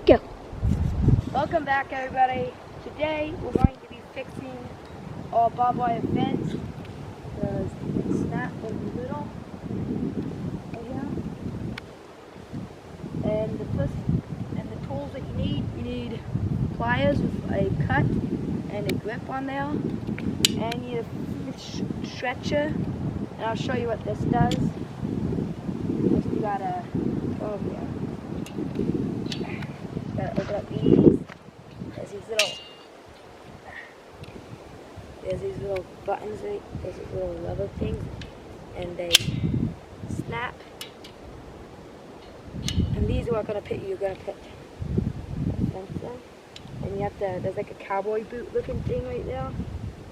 Go. Welcome back, everybody. Today we're going to be fixing our barbed wire fence. The snap in the middle right here. And the tools that you need pliers with a cut and a grip on there, and you need a stretcher. And I'll show you what this does. First you gotta go over here. Gotta open up these. There's these little buttons, right? There's these little lever things, and they snap. And these are gonna put you're gonna put the fence in. And you have to, there's like a cowboy boot looking thing right there.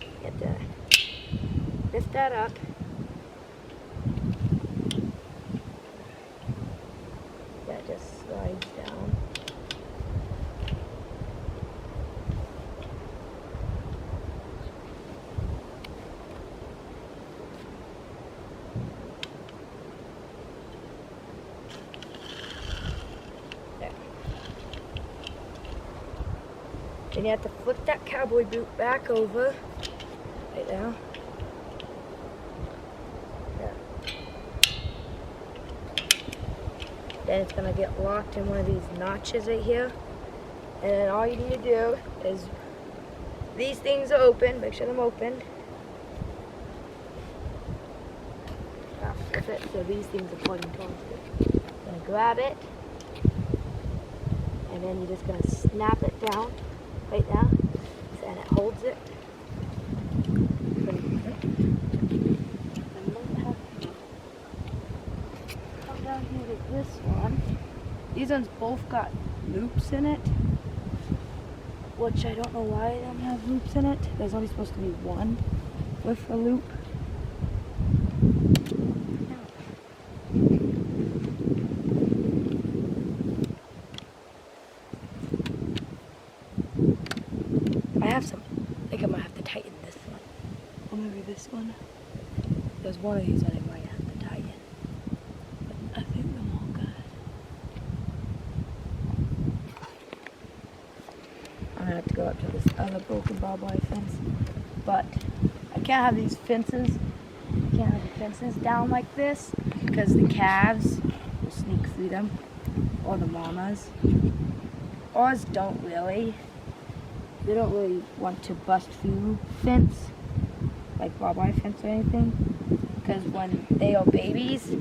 You have to lift that up. That just slides down. Then you have to flip that cowboy boot back over, right now. Yeah. Then it's gonna get locked in one of these notches right here. And then all you need to do is, these things are open, make sure they're open. Flip it so these things are pointing towards it. You're gonna grab it, and then you're just gonna snap it down. Right now, and it holds it. Come down here to this one. These ones both got loops in it, which I don't know why they don't have loops in it. There's only supposed to be one with a loop. I think I might have to tighten this one. Or maybe this one. There's one of these that I might have to tighten. But I think I'm all good. I'm gonna have to go up to this other broken barbed wire fence. But I can't have these fences. I can't have the fences down like this because the calves will sneak through them. Or the mamas. Ours don't really. They don't really want to bust through fence, like barbed wire fence or anything, because when they are babies,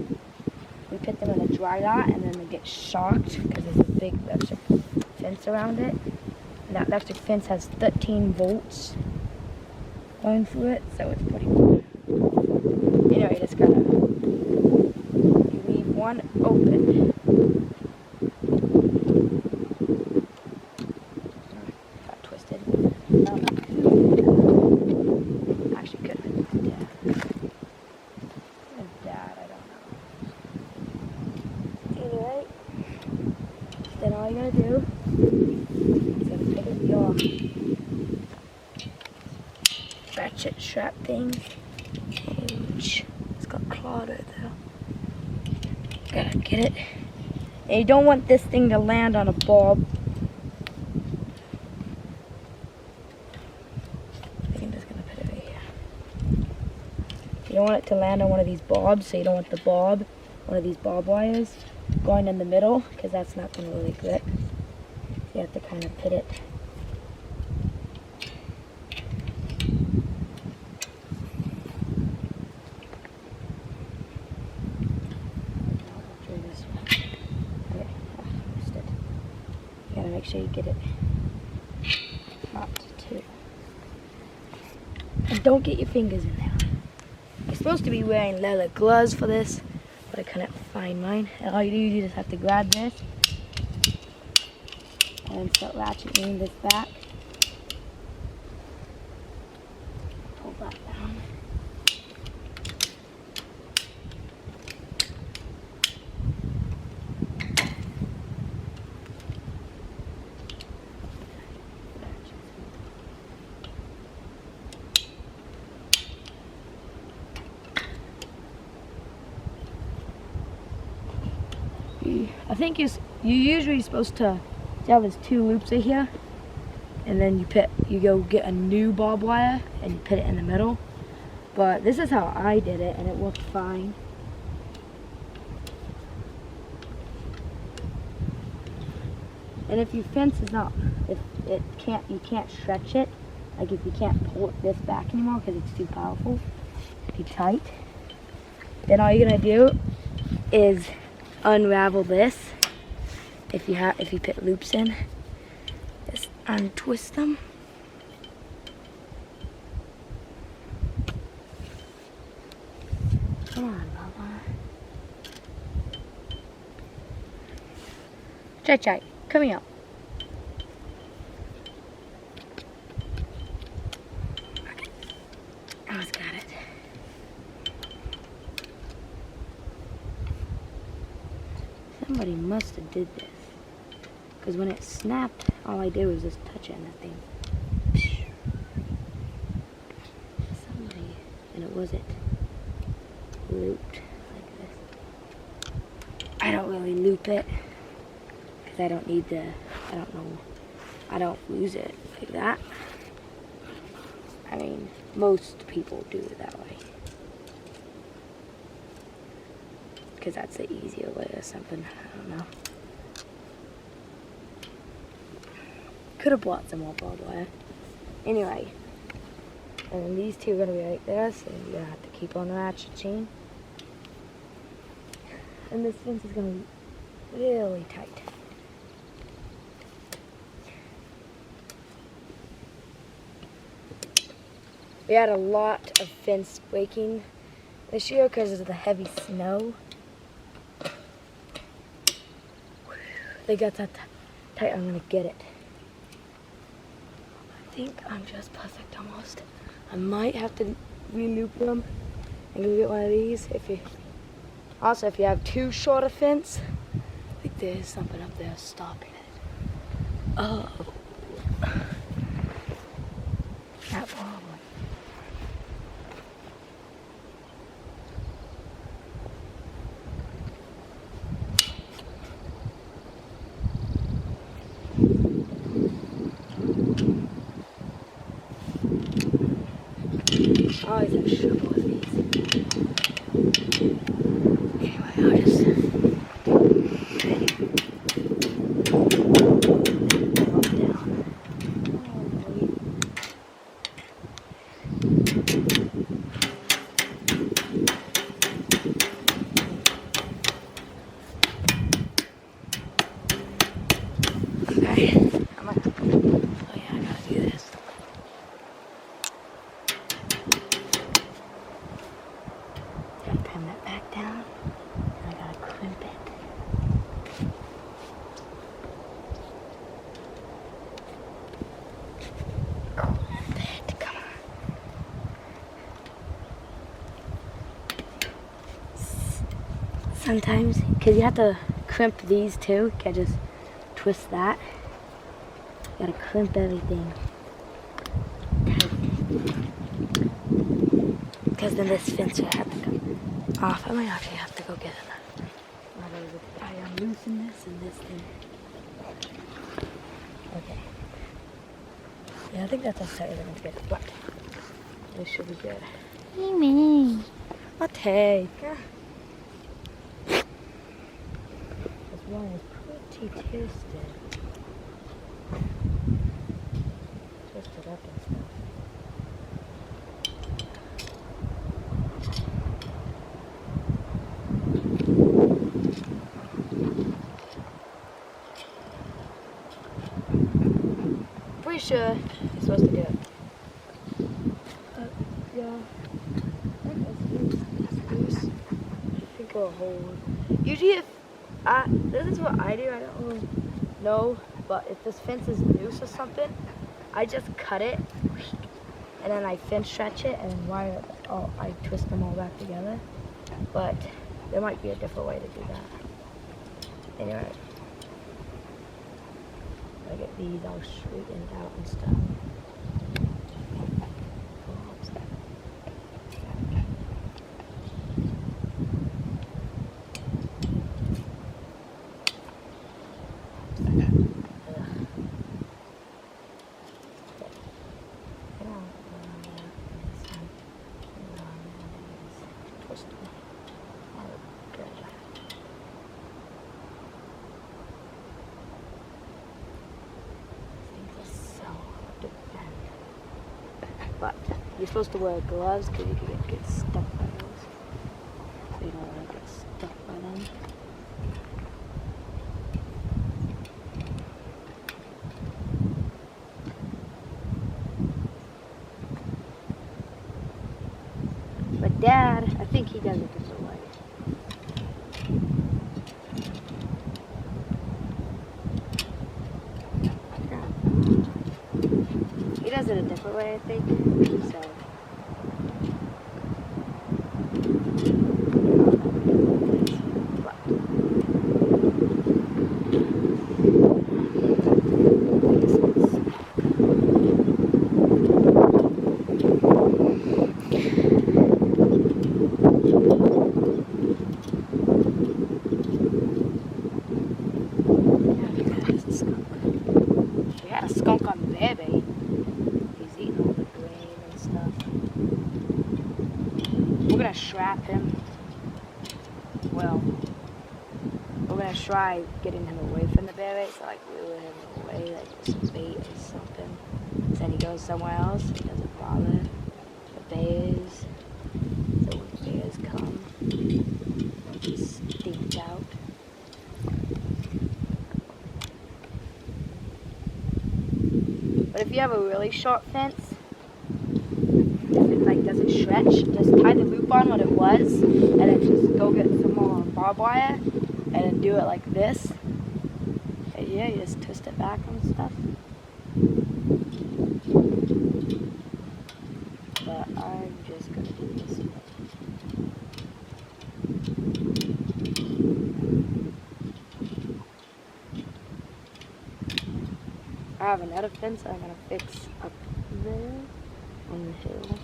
we put them in a dry lot and then they get shocked because there's a big electric fence around it. And that electric fence has 13 volts going through it, so it's pretty cool. Anyway, you just gotta leave one open. Actually could have been Dad. Dad, I don't know. Anyway, then all you gotta do is gonna pick up your ratchet strap thing. Ouch. It's got clawed right there. Gotta get it. And you don't want this thing to land on a bulb. You don't want it to land on one of these barbs, so you don't want the one of these barbed wires going in the middle, because that's not going to really grip. So you have to kind of put it. I'll this one. Okay, I missed it. You gotta make sure you get it locked too. And don't get your fingers in there. You're supposed to be wearing leather gloves for this, but I couldn't find mine. And all you do, you just have to grab this and start ratcheting this back. Pull that down. I think you're usually supposed to Yeah, there's 2 loops in here, and then you go get a new barbed wire and you put it in the middle. But this is how I did it, and it worked fine. And if your fence is not, you can't stretch it. Like if you can't pull this back anymore because it's too powerful, too tight, then all you're gonna do is unravel this. If you put loops in, just untwist them. Come on, Baba. Chai, come here. Almost got it. Somebody must have did this. Because when it snapped, all I did was just touch it and that thing. Somebody, and it wasn't looped like this. I don't really loop it. Because I don't need the, I don't use it like that. I mean, most people do it that way. Because that's the easier way or something. I don't know. Could have bought some more barbed wire. Anyway. And then these 2 are going to be right there, so you're going to have to keep on the ratchet chain. And this fence is going to be really tight. We had a lot of fence breaking this year because of the heavy snow. They got that tight. I'm gonna get it. I think I'm just perfect almost. I might have to re-loop them and go get one of these. If you have too short a fence, I think there's something up there stopping it. Oh, that problem. I always have trouble with these. Anyway, I'll just drop down. Okay, oh yeah, I gotta do this. Gotta pin that back down, and I gotta crimp it. Crimp it, come on. Sometimes, because you have to crimp these too, you can't just twist that. You gotta crimp everything tight. Because then this fence will have to come off. I might actually have to go get it. I unloosen this and this thing. Okay. Yeah, I think that's as tight as I'm going to get it, but this should be good. Mimi. I'll take. This one is pretty twisted. Twisted up and stuff. Pretty sure you're supposed to do it. Yeah. I think that's loose. I think it'll hold. Usually if this is what I do, I don't really know, but if this fence is loose or something, I just cut it, and then I fence stretch it, and then wire it. Oh, I twist them all back together. But there might be a different way to do that. Anyway. I get these all straightened out and stuff. Ugh. But you're supposed to wear gloves because you can get stuck by those. So you don't want to get stuck by them. But Dad, I think he does it different way. He does it a different way, I think. So. We had a skunk on the baby. He's eating all the grain and stuff. We're gonna strap him. Well, we're gonna try getting him away from the baby. So like lure him away, like with some bait or something. Then he goes somewhere else. He doesn't bother the bears. So when bears come, he stinks out. But if you have a really short fence, if it like doesn't stretch, just tie the loop on what it was, and then just go get some more barbed wire, and then do it like this. And yeah, you just twist it back and stuff. But I'm just gonna do this. I have another fence I'm gonna fix up there on the hill.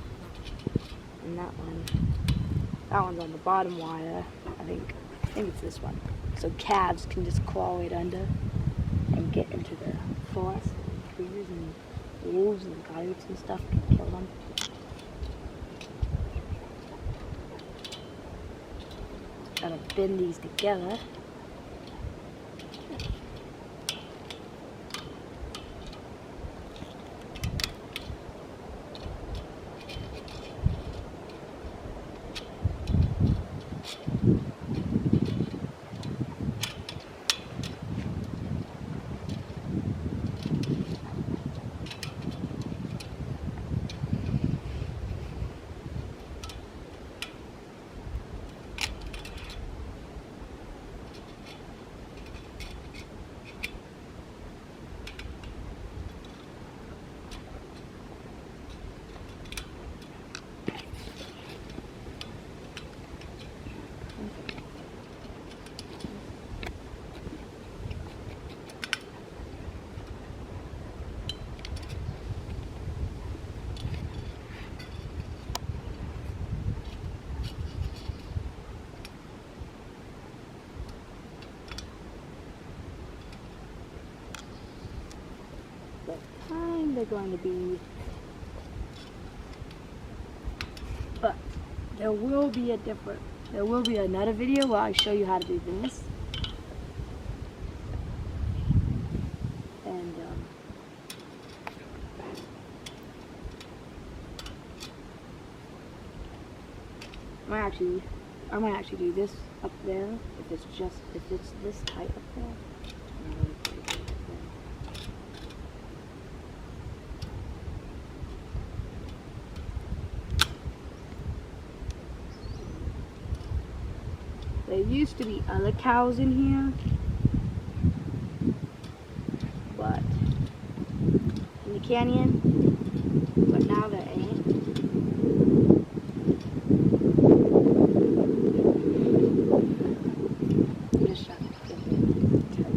And that one's on the bottom wire. I think it's this one. So calves can just crawl right under and get into the forest. Trees and wolves and coyotes and stuff can kill them. Gotta bend these together. They're going to be, but there will be another video where I show you how to do this, and I might actually do this up there if it's this tight up there. There used to be other cows in here, but in the canyon, but now there ain't. I'm just trying to get it tight.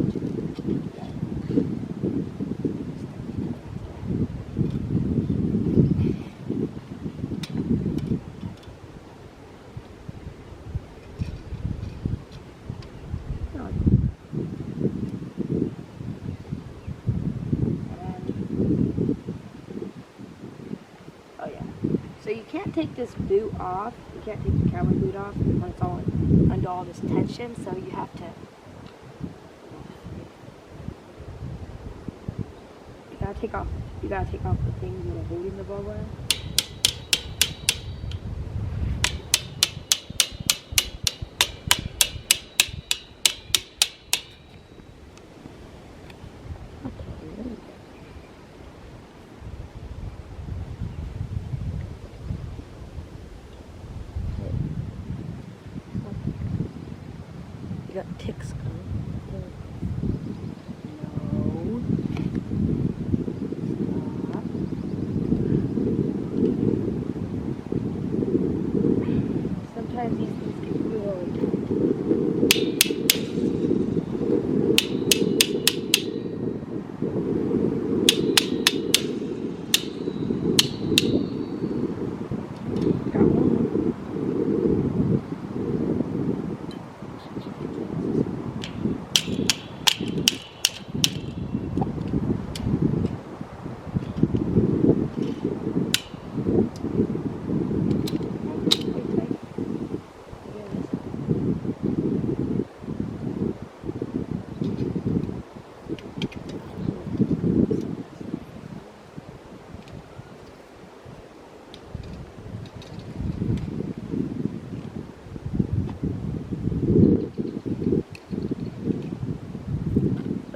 So you can't take this boot off. You can't take the cowboy boot off when it's all under all this tension. So you have to. You gotta take off the things that are holding the barbed wire.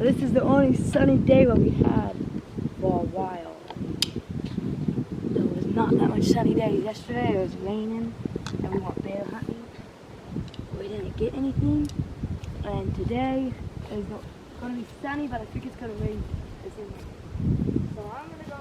This is the only sunny day that we had for a while. There was not that much sunny days. Yesterday it was raining and we went bear hunting. We didn't get anything. And today it's going to be sunny, but I think it's going to rain this evening. So I'm going to go